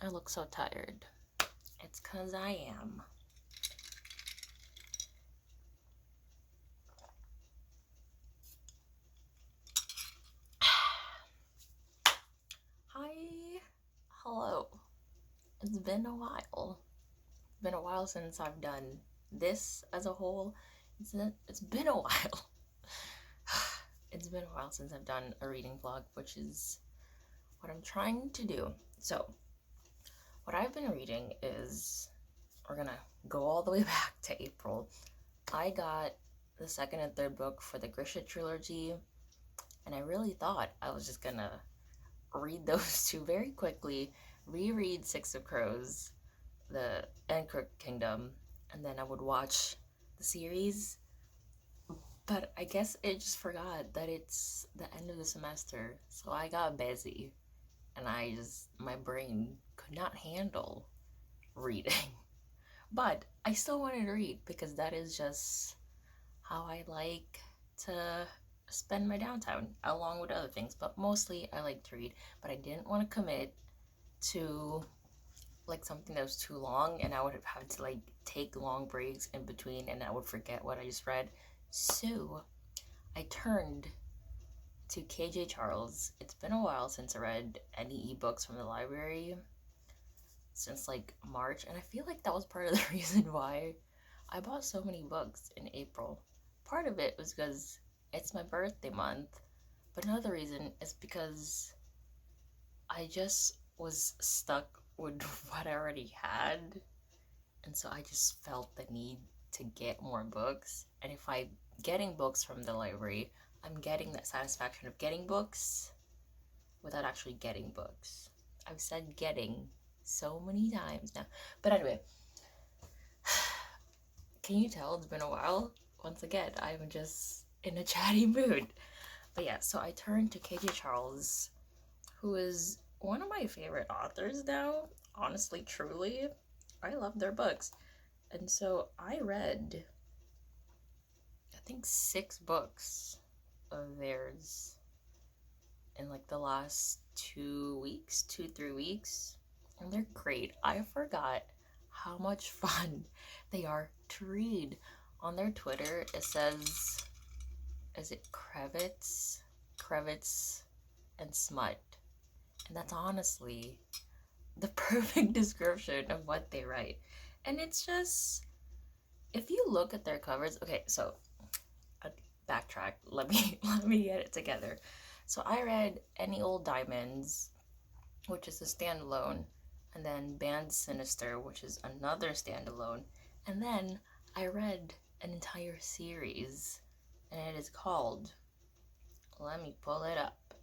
I look so tired. It's 'cause I am. Hi. Hello. It's been a while. It's been a while since I've done this as a whole. It's been a while. It's been a while since I've done a reading vlog, which is what I'm trying to do. So, what I've been reading is, we're gonna go all the way back to April. I got the second and third book for the Grisha trilogy, and I really thought I was just gonna read those two very quickly, reread Six of Crows, the Crook Kingdom, and then I would watch the series. But I guess it just forgot that it's the end of the semester, so I got busy, and my brain could not handle reading. But I still wanted to read because that is just how I like to spend my downtime, along with other things. But mostly I like to read, but I didn't want to commit to like something that was too long, and I would have had to like take long breaks in between, and I would forget what I just read. So I turned to KJ Charles. It's been a while since I read any ebooks from the library, since like March, and I feel like that was part of the reason why I bought so many books in April. Part of it was because it's my birthday month, but another reason is because I just was stuck with what I already had, and so I just felt the need to get more books. And if I'm getting books from the library, I'm getting that satisfaction of getting books without actually getting books. I've said getting so many times now. But anyway, can you tell it's been a while? Once again, I'm just in a chatty mood. But yeah, so I turned to KJ Charles, who is one of my favorite authors now. Honestly, truly, I love their books. And so I read, I think, 6 books of theirs in like the last 2 weeks, 2-3 weeks. And they're great. I forgot how much fun they are to read. On their Twitter, it says, is it Krevitz and Smut? And that's honestly the perfect description of what they write. And it's just, if you look at their covers, okay, so backtrack. Let me get it together. So I read Any Old Diamonds, which is a standalone, and then Band Sinister, which is another standalone, and then I read an entire series, and it is called, let me pull it up.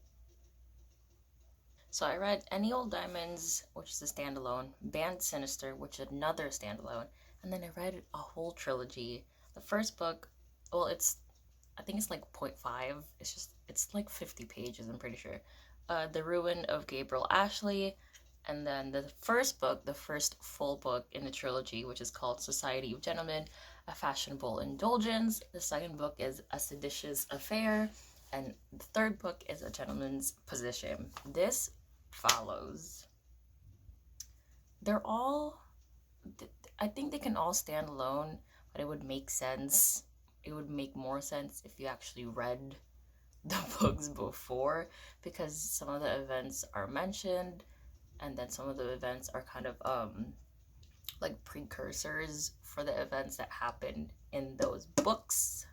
So I read Any Old Diamonds, which is a standalone, Band Sinister, which is another standalone, and then I read a whole trilogy. The first book, well, I think it's like 0.5. It's like 50 pages, I'm pretty sure. The Ruin of Gabriel Ashley, and then the first book, the first full book in the trilogy, which is called Society of Gentlemen, A Fashionable Indulgence. The second book is A Seditious Affair, and the third book is A Gentleman's Position. This follows. They're all, I think they can all stand alone, but it would make sense. It would make more sense if you actually read the books before, because some of the events are mentioned, and then some of the events are kind of like precursors for the events that happened in those books,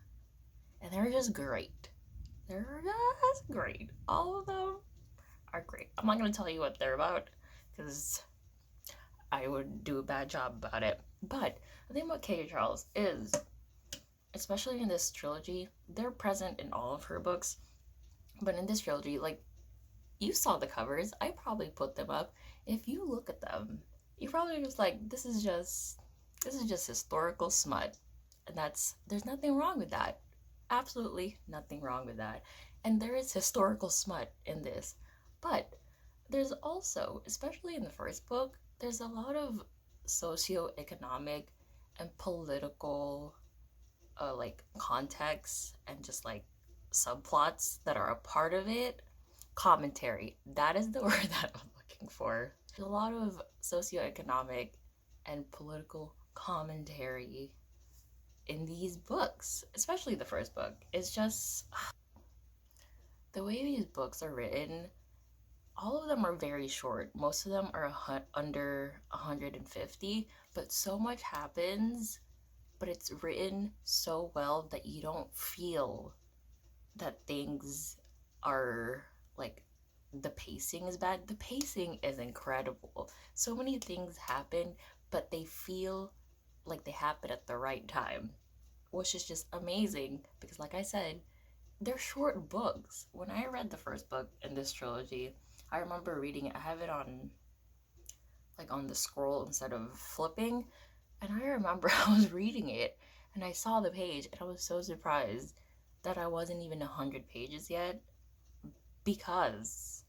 and they're just great. They're just great. All of them are great. I'm not gonna tell you what they're about because I would do a bad job about it. But the thing about K.J. Charles is, especially in this trilogy, they're present in all of her books, but in this trilogy, like, you saw the covers. I probably put them up. If you look at them, you're probably just like, this is just historical smut. And there's nothing wrong with that. Absolutely nothing wrong with that. And there is historical smut in this. But there's also, especially in the first book, there's a lot of socioeconomic and political like context and just like subplots that are a part of it. Commentary, that is the word that I'm looking for. There's a lot of socioeconomic and political commentary in these books, especially the first book. It's just the way these books are written. All of them are very short. Most of them are under 150, but so much happens, but it's written so well that you don't feel that things are like the pacing is bad. The pacing is incredible. So many things happen, but they feel like they happen at the right time, which is just amazing because, like I said, they're short books. When I read the first book in this trilogy, I remember reading it. I have it on on the scroll instead of flipping, and I remember I was reading it and I saw the page and I was so surprised that I wasn't even 100 pages yet because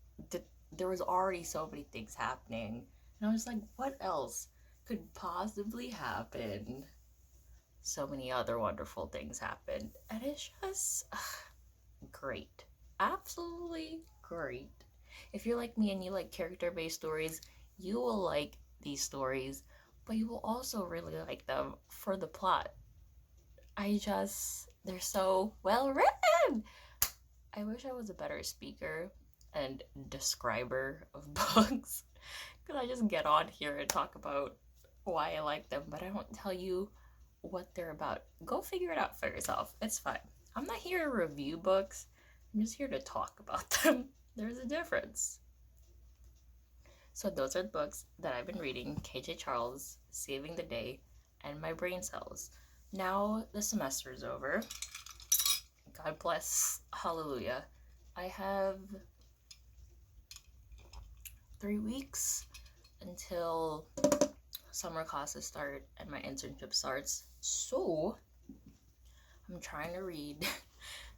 there was already so many things happening. And I was like, what else could possibly happen? So many other wonderful things happened. And it's just great. Absolutely great. If you're like me and you like character based stories, you will like these stories, but you will also really like them for the plot. They're so well written. I wish I was a better speaker and describer of books because I just get on here and talk about why I like them, but I don't tell you what they're about. Go figure it out for yourself. It's fine. I'm not here to review books, I'm just here to talk about them. There's a difference. So, those are the books that I've been reading: KJ Charles, Saving the Day, and My Brain Cells. Now the semester is over. God bless. Hallelujah. I have 3 weeks until summer classes start and my internship starts. So I'm trying to read,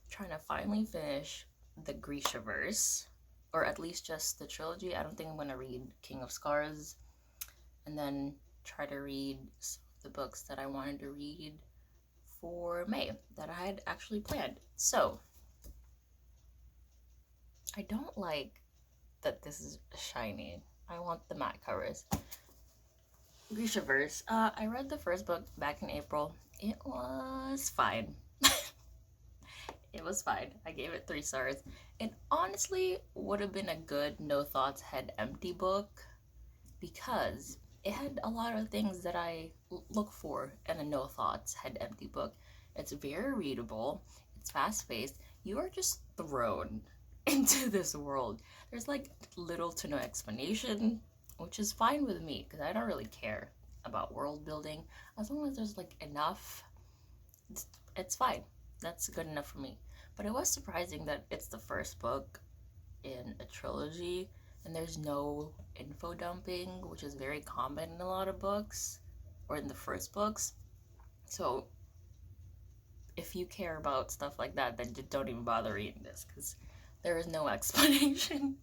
trying to finally finish the Grisha verse, or at least just the trilogy. I don't think I'm going to read King of Scars, and then try to read some of the books that I wanted to read for May that I had actually planned. So I don't like that this is shiny. I want the matte covers. Grisha verse. I read the first book back in April. It was fine. It was fine. I gave it 3 stars. It honestly would have been a good no thoughts head empty book because it had a lot of things that I look for in a no thoughts head empty book. It's very readable. It's fast paced. You are just thrown into this world. There's like little to no explanation, which is fine with me because I don't really care about world building. As long as there's like enough, it's fine. That's good enough for me. But it was surprising that it's the first book in a trilogy and there's no info dumping, which is very common in a lot of books or in the first books. So if you care about stuff like that, then don't even bother reading this because there is no explanation.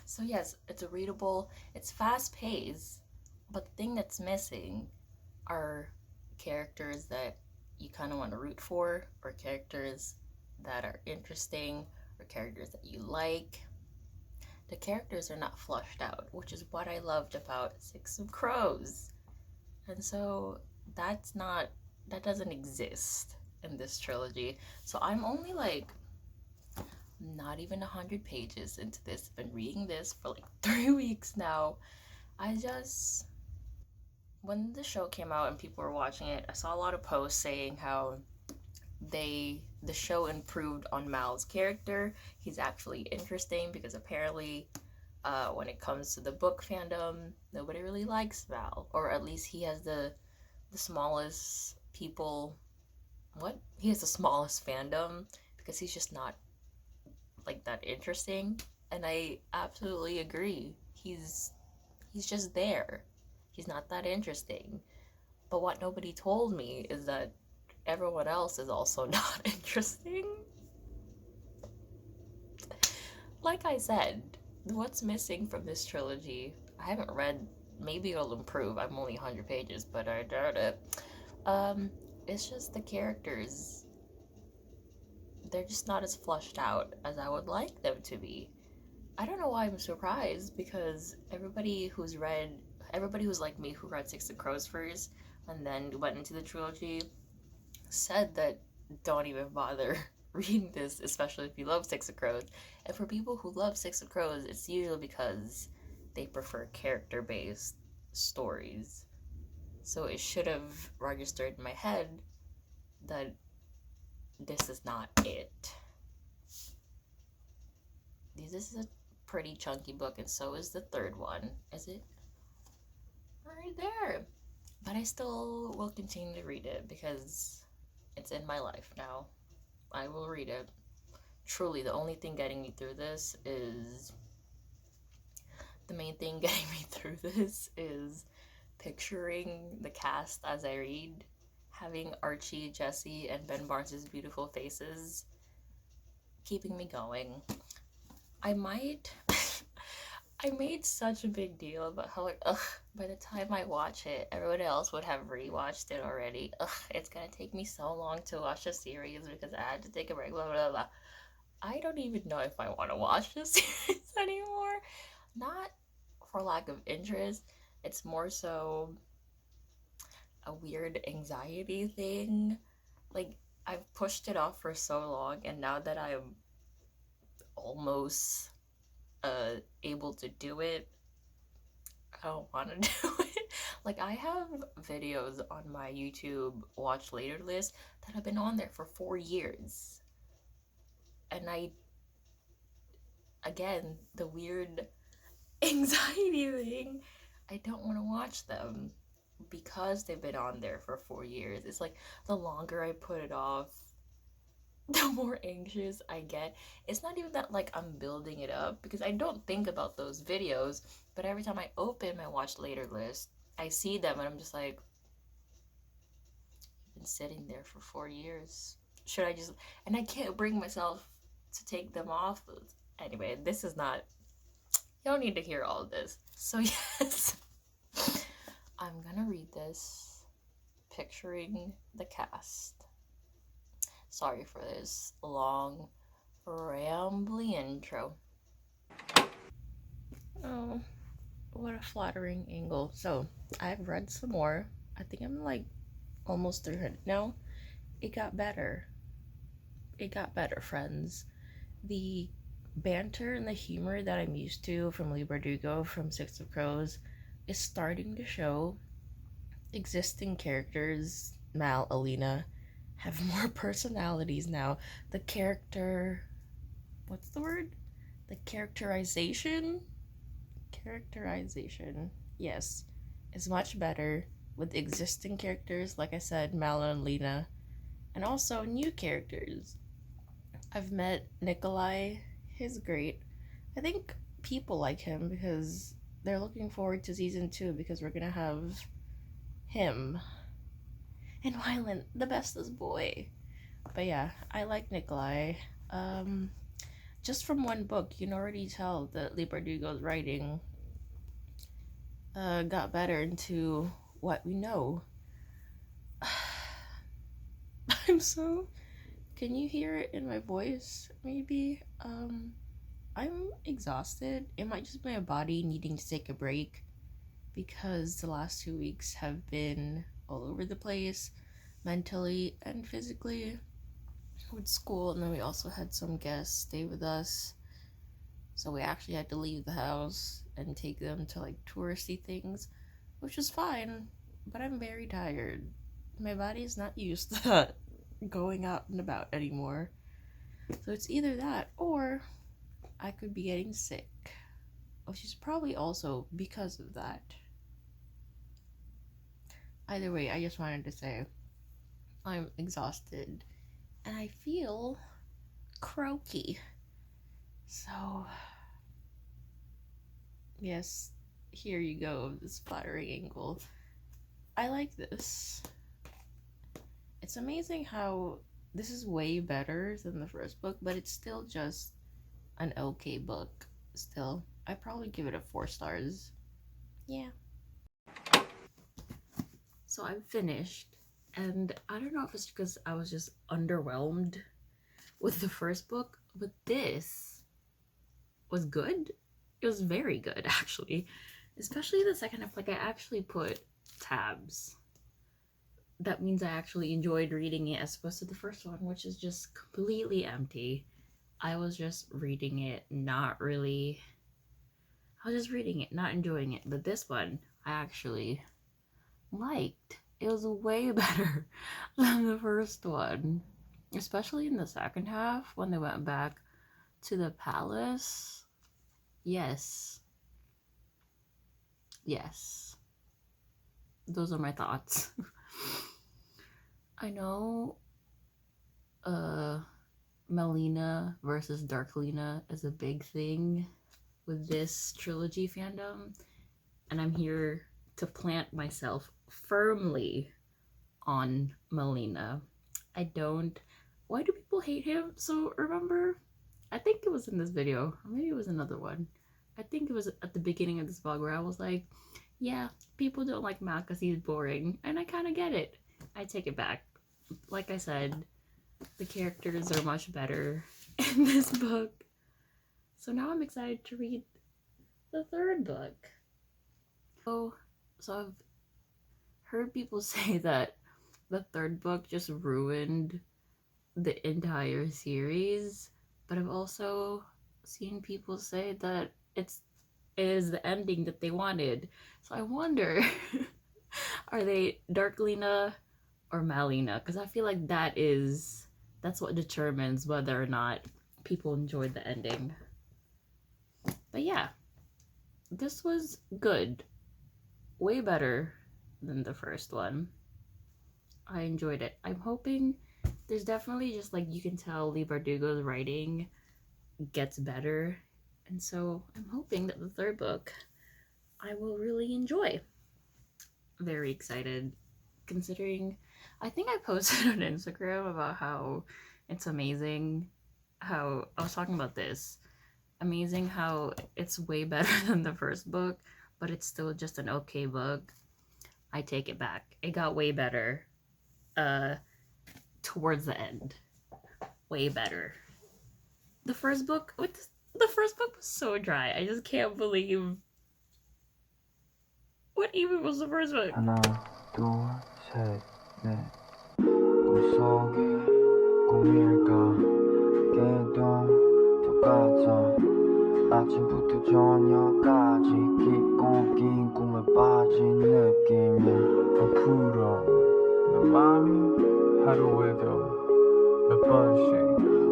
So yes, it's readable, it's fast paced, but the thing that's missing are characters that you kind of want to root for, or characters that are interesting, or characters that you like. The characters are not flushed out, which is what I loved about Six of Crows. And so that doesn't exist in this trilogy. So I'm only like not even 100 pages into this. I've been reading this for like 3 weeks now. When the show came out and people were watching it, I saw a lot of posts saying how the show improved on Mal's character. He's actually interesting because apparently when it comes to the book fandom, nobody really likes Mal, or at least he has the smallest he has the smallest fandom because he's just not like that interesting. And I absolutely agree. He's just there. He's not that interesting. But what nobody told me is that everyone else is also not interesting. Like I said, what's missing from this trilogy? I haven't read. Maybe it'll improve. I'm only 100 pages, but I doubt it. It's just the characters. They're just not as flushed out as I would like them to be. I don't know why I'm surprised, because everybody who's like me who read Six of Crows first and then went into the trilogy said that don't even bother reading this, especially if you love Six of Crows. And for people who love Six of Crows, it's usually because they prefer character based stories. So it should have registered in my head that this is not it. This is a pretty chunky book, and so is the third one. Is it? Right there. But I still will continue to read it because it's in my life now. I will read it. Truly, the only thing getting me through this is the main thing getting me through this is picturing the cast as I read, having Archie, Jesse, and Ben Barnes' beautiful faces keeping me going. I might. I made such a big deal about how, like, by the time I watch it, everyone else would have rewatched it already. It's gonna take me so long to watch the series because I had to take a break, blah, blah, blah. I don't even know if I want to watch this series anymore. Not for lack of interest, it's more so a weird anxiety thing. Like, I've pushed it off for so long, and now that I'm almost able to do it, I don't want to do it. Like, I have videos on my YouTube watch later list that have been on there for 4 years. And again, the weird anxiety thing, I don't want to watch them because they've been on there for 4 years. It's like the longer I put it off, the more anxious I get. It's not even that like I'm building it up because I don't think about those videos, but every time I open my watch later list, I see them and I'm just like, I've been sitting there for 4 years. Should I just, and I can't bring myself to take them off. Anyway, this is not, you don't need to hear all of this. So, yes, I'm gonna read this picturing the cast. Sorry for this long, rambly intro. Oh, what a flattering angle. So, I've read some more. I think I'm like almost 300 now. It got better. It got better, friends. The banter and the humor that I'm used to from Lee Bardugo from Six of Crows is starting to show. Existing characters, Mal, Alina, have more personalities now. The character, what's the word? The characterization, yes, is much better with existing characters, like I said, Mal and Alina, and also new characters. I've met Nikolai. He's great. I think people like him because they're looking forward to season 2 because we're gonna have him and Wyland, the bestest boy. But yeah, I like Nikolai. Um, just from one book, you can already tell that Lee Bardugo's writing got better into what we know. I'm so. Can you hear it in my voice? Maybe. I'm exhausted. It might just be my body needing to take a break because the last 2 weeks have been all over the place, mentally and physically, with school, and then we also had some guests stay with us. So we actually had to leave the house and take them to like touristy things, which was fine, but I'm very tired. My body is not used to going out and about anymore. So it's either that or I could be getting sick, which is probably also because of that. Either way, I just wanted to say I'm exhausted and I feel croaky. So, yes, here you go, this flattering angle. I like this. It's amazing how this is way better than the first book, but it's still just an okay book. Still, I probably give it a 4 stars. Yeah. So I'm finished, and I don't know if it's because I was just underwhelmed with the first book, but this was good. It was very good, actually. Especially the second half. Like, I actually put tabs. That means I actually enjoyed reading it as opposed to the first one, which is just completely empty. I was just reading it, not really. I was just reading it, not enjoying it. But this one, I actually liked. It was way better than the first one. Especially in the second half when they went back to the palace. Yes. Yes. Those are my thoughts. I know Melina versus Darklina is a big thing with this trilogy fandom, and I'm here to plant myself firmly on Melina. Why do people hate him? So remember, I think it was in this video, or maybe it was another one. I think it was at the beginning of this vlog where I was like, yeah, people don't like Matt because he's boring, and I kind of get it. I take it back. Like I said, the characters are much better in this book. So now I'm excited to read the third book. So I've heard people say that the third book just ruined the entire series, but I've also seen people say that it is the ending that they wanted. So I wonder, are they Darklina or Malina? Because I feel like that's what determines whether or not people enjoyed the ending. But yeah, this was good. Way better than the first one. I enjoyed it. I'm hoping there's definitely just like you can tell Lee Bardugo's writing gets better. And so I'm hoping that the third book I will really enjoy. Very excited, considering I think I posted on Instagram about how it's amazing how I was talking about this. Amazing how it's way better than the first book, but it's still just an okay book. I take it back. It got way better towards the end. Way better. The first book was so dry. I just can't believe. What even was the first book? 하나, 둘, 셋, 넷. 꿈속이 꿈일까? 깨도 똑같아. 아침부터 저녁까지 깊고 긴 꿈에 빠진 느낌이 부풀어. 내 맘이 하루에도 몇 번씩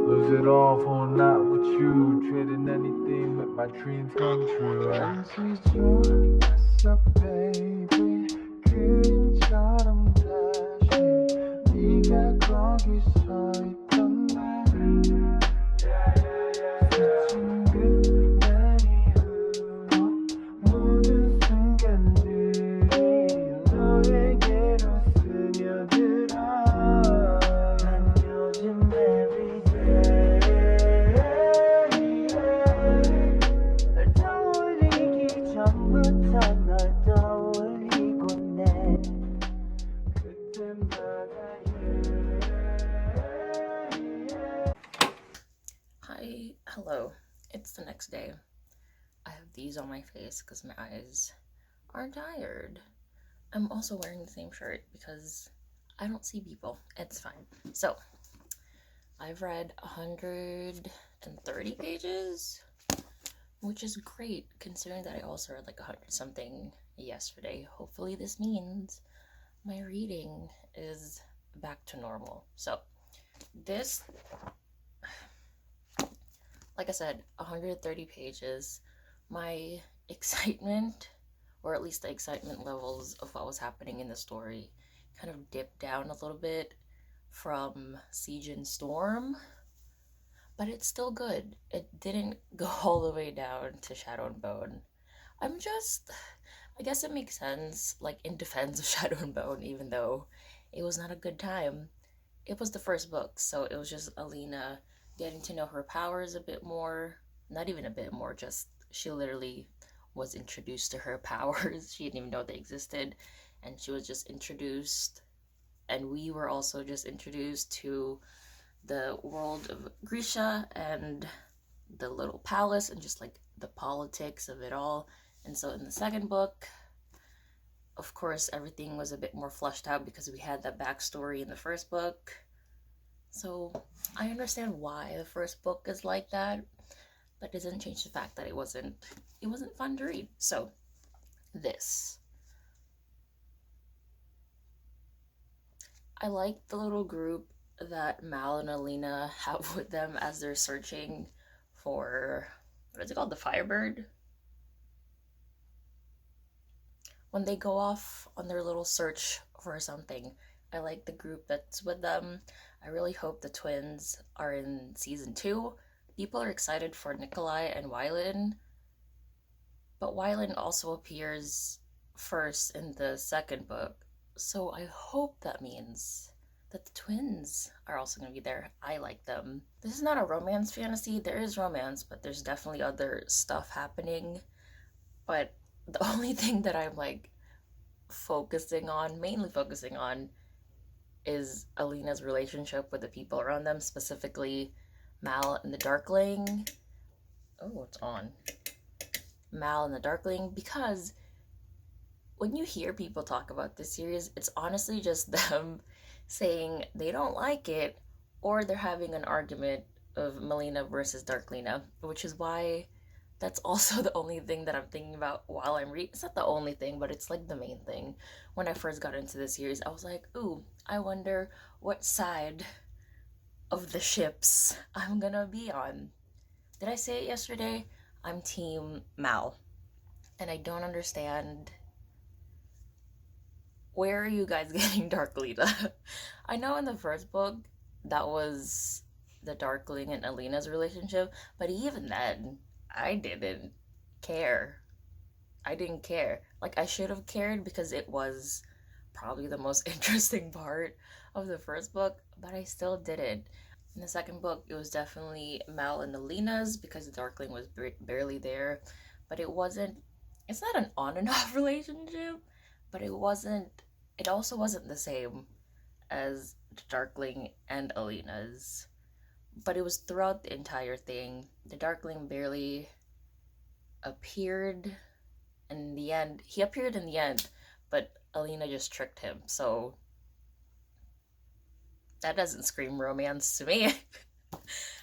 lose it all for a night with you. Trading anything, make my dreams come true. 있어, baby. 그림처럼 다시 네가 거기 서 있던데. 스친 그날 이후로 모든 순간들이 너에게로 스며들어. 난 요즘 everyday 널 떠올리기 전부터 널 떠올리고 내 그때마다 Hello. It's the next day. I have these on my face because my eyes are tired. I'm also wearing the same shirt because I don't see people. It's fine. So, I've read 130 pages, which is great considering that I also read like 100 something yesterday. Hopefully this means my reading is back to normal. So, this, like I said, 130 pages. My excitement, or at least the excitement levels of what was happening in the story, kind of dipped down a little bit from Siege and Storm, but it's still good. It didn't go all the way down to Shadow and Bone. I guess it makes sense, like, in defense of Shadow and Bone, even though it was not a good time. It was the first book, so it was just Alina getting to know her powers a bit more. Not even a bit more, just she literally was introduced to her powers. She didn't even know they existed, and she was just introduced, and we were also just introduced to the world of Grisha and the little palace and just like the politics of it all. And so in the second book, of course, everything was a bit more fleshed out because we had that backstory in the first book. So I understand why the first book is like that, but it doesn't change the fact that it wasn't fun to read. So this. I like the little group that Mal and Alina have with them as they're searching for, what is it called? The Firebird? When they go off on their little search for something, I like the group that's with them. I really hope the twins are in season 2. People are excited for Nikolai and Wylan, but Wylan also appears first in the second book, so I hope that means that the twins are also going to be there. I like them. This is not a romance fantasy. There is romance, but there's definitely other stuff happening. But the only thing that I'm like mainly focusing on, is Alina's relationship with the people around them, specifically Mal and the Darkling. Oh, it's on. Mal and the Darkling, because when you hear people talk about this series, it's honestly just them saying they don't like it, or they're having an argument of Melina versus Darklina, which is why that's also the only thing that I'm thinking about while I'm reading. It's not the only thing, but it's like the main thing. When I first got into the series, I was like, ooh, I wonder what side of the ships I'm gonna be on. Did I say it yesterday? I'm Team Mal. And I don't understand, where are you guys getting Darklina? I know in the first book that was the Darkling and Alina's relationship, but even then, I didn't care. I didn't care. Like, I should have cared because it was probably the most interesting part of the first book, but I still didn't. In the second book, it was definitely Mal and Alina's because the Darkling was barely there, but it's not an on and off relationship, but it also wasn't the same as the Darkling and Alina's. But it was throughout the entire thing. The Darkling barely appeared in the end. He appeared in the end, but Alina just tricked him. So that doesn't scream romance to me.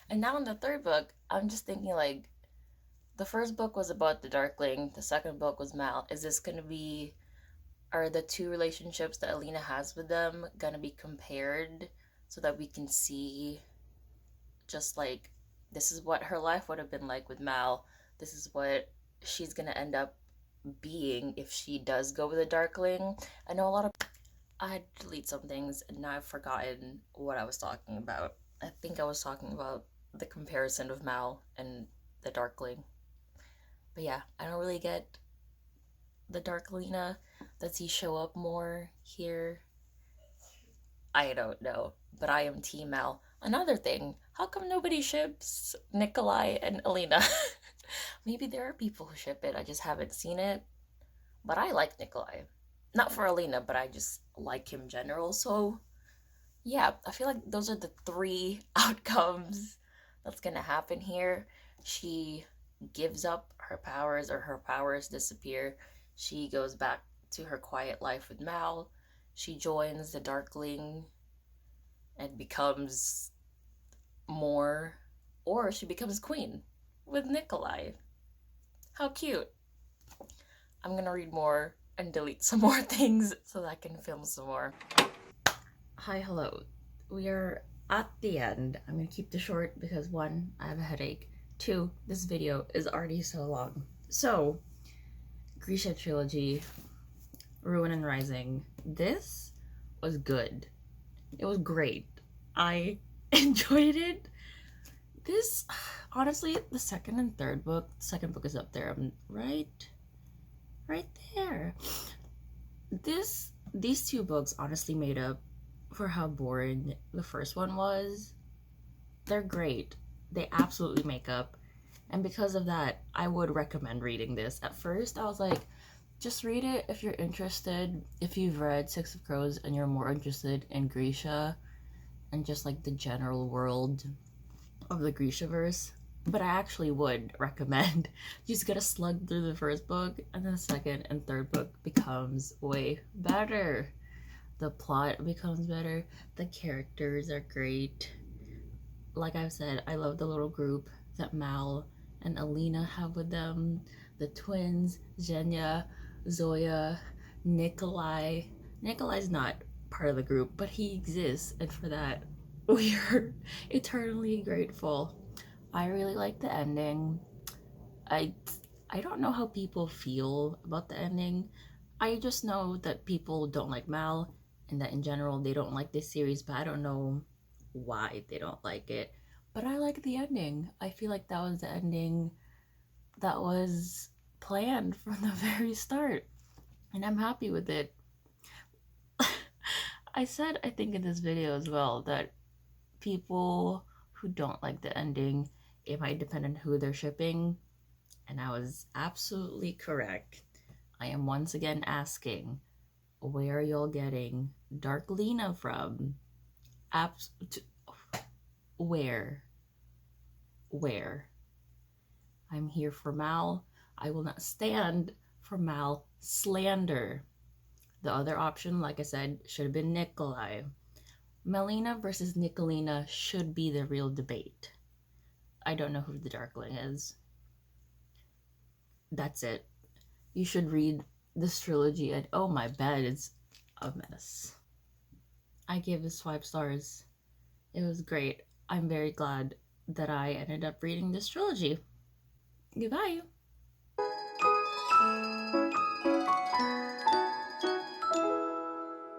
And now in the third book, I'm just thinking like, the first book was about the Darkling, the second book was Mal. Is this gonna be, are the two relationships that Alina has with them gonna be compared so that we can see just like, this is what her life would have been like with Mal, this is what she's gonna end up being if she does go with a Darkling. I know I had to delete some things and now I've forgotten what I was talking about. I think I was talking about the comparison of Mal and the Darkling. But yeah, I don't really get the Darklina. Does he show up more here? I don't know, but I am Team Mal. Another thing, how come nobody ships Nikolai and Alina? Maybe there are people who ship it, I just haven't seen it. But I like Nikolai. Not for Alina, but I just like him in general. So yeah, I feel like those are the 3 outcomes that's gonna happen here. She gives up her powers, or her powers disappear. She goes back to her quiet life with Mal. She joins the Darkling and becomes more, or she becomes queen with Nikolai. How cute. I'm gonna read more and delete some more things so that I can film some more. Hi, hello. We are at the end. I'm gonna keep this short because 1, I have a headache. 2, this video is already so long. So, Grisha trilogy, Ruin and Rising. This was good. It was great. I enjoyed it. This, honestly, the second and third book, the second book is up there, right there. These 2 books honestly made up for how boring the first one was. They're great. They absolutely make up. And because of that, I would recommend reading this. At first, I was like, just read it if you're interested. If you've read Six of Crows and you're more interested in Grisha and just like the general world of the Grishaverse. But I actually would recommend you just gotta slug through the first book, and then the second and third book becomes way better. The plot becomes better, the characters are great. Like I've said, I love the little group that Mal and Alina have with them. The twins, Zhenya, Zoya, Nikolai. Nikolai's not part of the group, but he exists, and for that, we are eternally grateful. I really like the ending. I I don't know how people feel about the ending. I just know that people don't like Mal and that in general they don't like this series, but I don't know why they don't like it. But I like the ending. I feel like that was the ending that was planned from the very start, and I'm happy with it. I said, I think in this video as well, that people who don't like the ending, it might depend on who they're shipping, and I was absolutely correct. I am once again asking, where are y'all getting Dark Lena from? Abs- where? Where? I'm here for Mal. I will not stand for Mal slander. The other option, like I said, should have been Nikolai. Melina versus Nicolina should be the real debate. I don't know who the Darkling is. That's it. You should read this trilogy, and oh, my bed is a mess. I gave this 5 stars. It was great. I'm very glad that I ended up reading this trilogy. Goodbye.